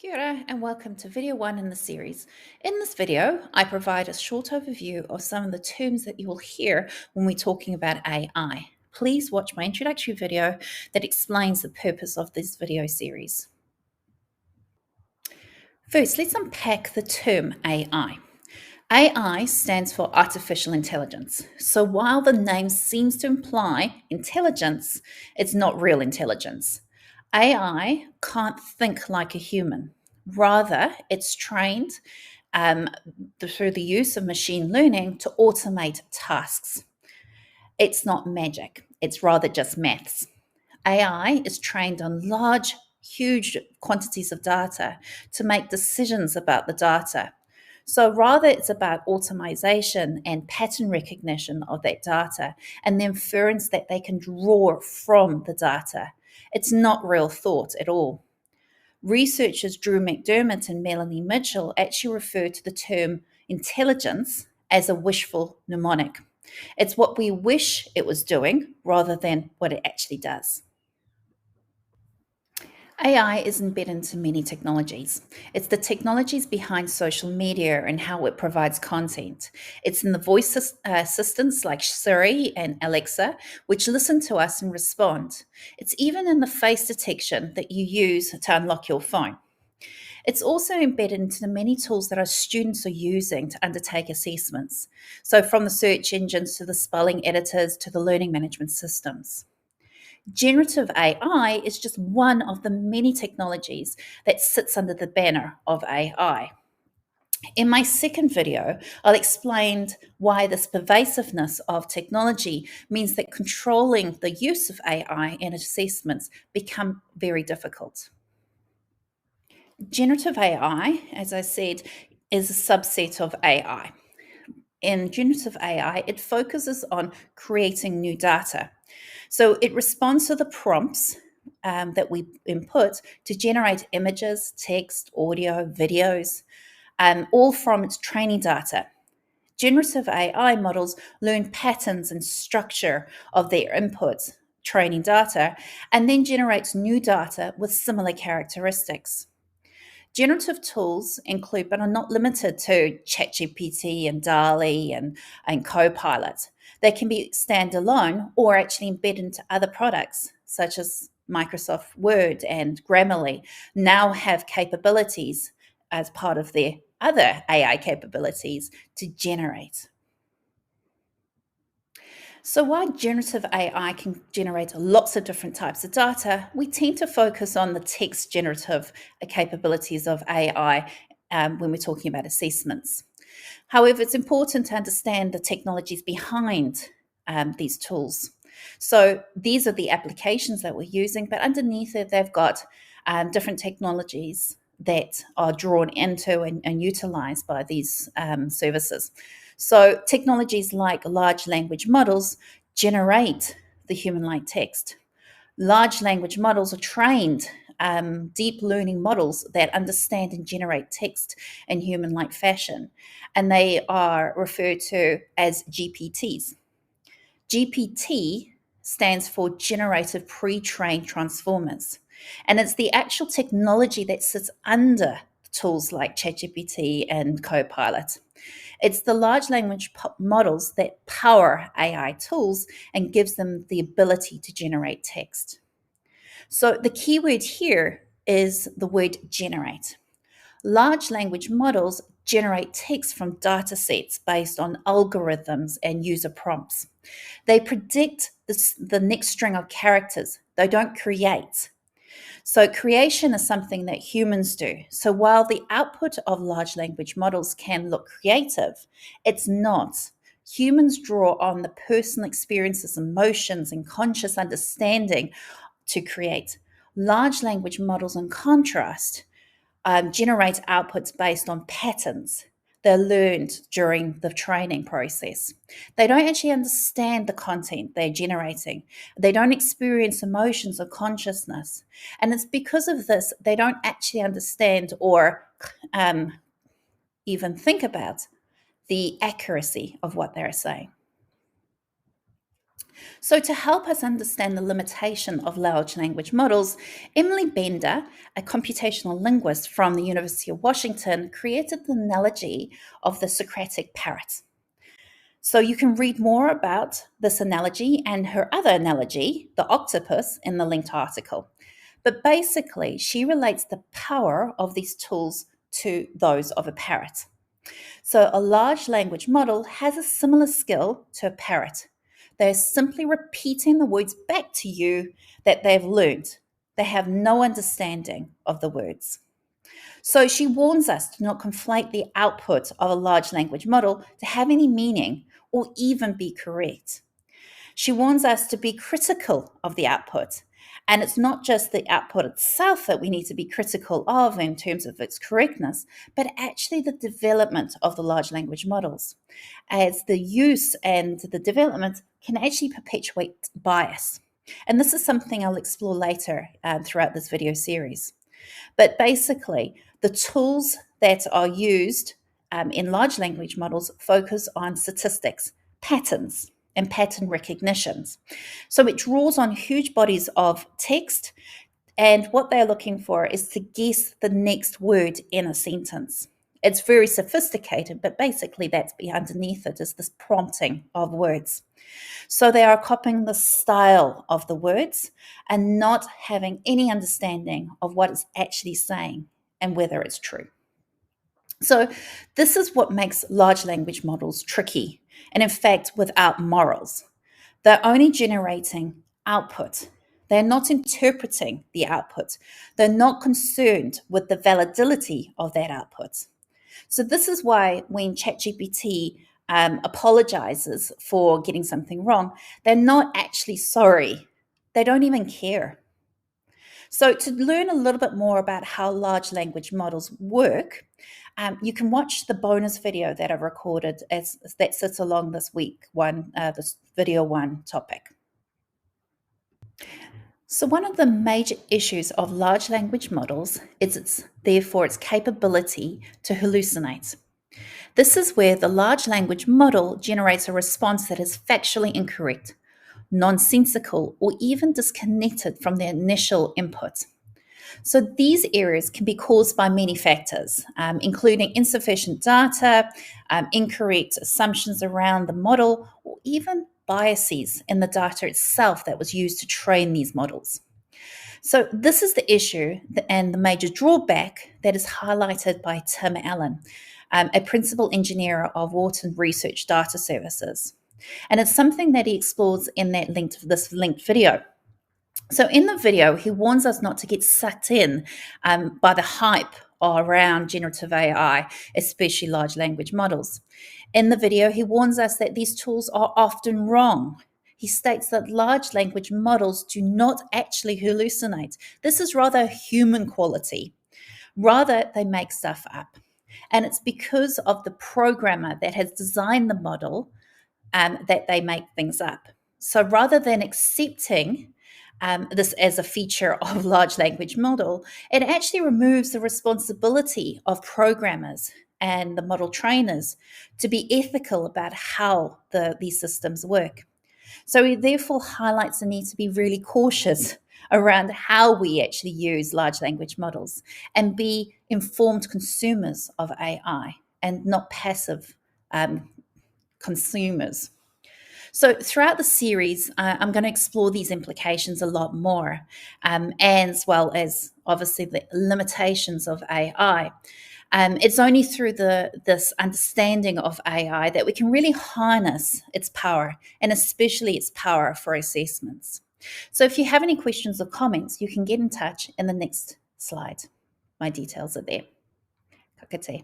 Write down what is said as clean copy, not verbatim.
Kia ora and welcome to video 1 in the series. In this video, I provide a short overview of some of the terms that you will hear when we're talking about AI. Please watch my introductory video that explains the purpose of this video series. First, let's unpack the term AI. AI stands for artificial intelligence. So while the name seems to imply intelligence, it's not real intelligence. AI can't think like a human. Rather, it's trained through the use of machine learning to automate tasks. It's not magic, it's rather just maths. AI is trained on large, huge quantities of data to make decisions about the data. So rather, it's about automation and pattern recognition of that data and the inference that they can draw from the data. It's not real thought at all. Researchers Drew McDermott and Melanie Mitchell actually refer to the term intelligence as a wishful mnemonic. It's what we wish it was doing rather than what it actually does. AI is embedded into many technologies. It's the technologies behind social media and how it provides content. It's in the voice assistants like Siri and Alexa, which listen to us and respond. It's even in the face detection that you use to unlock your phone. It's also embedded into the many tools that our students are using to undertake assessments. So from the search engines to the spelling editors to the learning management systems. Generative AI is just one of the many technologies that sits under the banner of AI. In my second video, I'll explain why this pervasiveness of technology means that controlling the use of AI in assessments become very difficult. Generative AI, as I said, is a subset of AI. In generative AI, it focuses on creating new data. So it responds to the prompts that we input to generate images, text, audio, videos, all from its training data. Generative AI models learn patterns and structure of their inputs, training data, and then generates new data with similar characteristics. Generative tools include, but are not limited to, ChatGPT and DALL-E and Copilot. They can be standalone or actually embedded into other products, such as Microsoft Word and Grammarly, now have capabilities as part of their other AI capabilities to generate. So while generative AI can generate lots of different types of data, we tend to focus on the text generative capabilities of AI when we're talking about assessments. However, it's important to understand the technologies behind these tools. So these are the applications that we're using, but underneath it, they've got different technologies that are drawn into and utilized by these services. So technologies like large language models generate the human-like text. Large language models are trained deep learning models that understand and generate text in human-like fashion, and they are referred to as GPTs. GPT stands for Generative Pre-trained Transformers, and it's the actual technology that sits under tools like ChatGPT and Copilot. It's the large language models that power AI tools and gives them the ability to generate text. So the key word here is the word generate. Large language models generate text from data sets based on algorithms and user prompts. They predict the next string of characters. They don't create. So creation is something that humans do. So while the output of large language models can look creative, it's not. Humans draw on the personal experiences, emotions, and conscious understanding to create. Large language models, in contrast, generate outputs based on patterns they're learned during the training process. They don't actually understand the content they're generating. They don't experience emotions or consciousness. And it's because of this, they don't actually understand or even think about the accuracy of what they're saying. So, to help us understand the limitation of large language models, Emily Bender, a computational linguist from the University of Washington, created the analogy of the Socratic parrot. So, you can read more about this analogy and her other analogy, the octopus, in the linked article. But basically, she relates the power of these tools to those of a parrot. So, a large language model has a similar skill to a parrot. They're simply repeating the words back to you that they've learned. They have no understanding of the words. So, she warns us to not conflate the output of a large language model to have any meaning or even be correct. She warns us to be critical of the output. And it's not just the output itself that we need to be critical of in terms of its correctness, but actually the development of the large language models, as the use and the development can actually perpetuate bias. And this is something I'll explore later throughout this video series. But basically, the tools that are used in large language models focus on statistics, patterns, and pattern recognitions. So it draws on huge bodies of text, and what they're looking for is to guess the next word in a sentence. It's very sophisticated, but basically that's underneath it is this prompting of words. So they are copying the style of the words and not having any understanding of what it's actually saying and whether it's true. So this is what makes large language models tricky, and in fact, without morals. They're only generating output. They're not interpreting the output. They're not concerned with the validity of that output. So this is why when ChatGPT apologizes for getting something wrong, they're not actually sorry. They don't even care. So to learn a little bit more about how large language models work, you can watch the bonus video that I've recorded that sits along this week this video one topic. So one of the major issues of large language models is its capability to hallucinate. This is where the large language model generates a response that is factually incorrect, nonsensical, or even disconnected from the initial input. So these errors can be caused by many factors, including insufficient data, incorrect assumptions around the model, or even biases in the data itself that was used to train these models. So this is the issue and the major drawback that is highlighted by Tim Allen, a principal engineer of Wharton Research Data Services. And it's something that he explores in this linked video. So in the video, he warns us not to get sucked in by the hype around generative AI, especially large language models. In the video, he warns us that these tools are often wrong. He states that large language models do not actually hallucinate. This is rather human quality. Rather, they make stuff up. And it's because of the programmer that has designed the model that they make things up. So rather than accepting this as a feature of large language model, it actually removes the responsibility of programmers and the model trainers to be ethical about how these systems work. So it therefore highlights the need to be really cautious around how we actually use large language models and be informed consumers of AI and not passive consumers. So throughout the series, I'm going to explore these implications a lot more, as well as obviously the limitations of AI. It's only through this understanding of AI that we can really harness its power, and especially its power for assessments. So if you have any questions or comments, you can get in touch in the next slide. My details are there. Ka kite.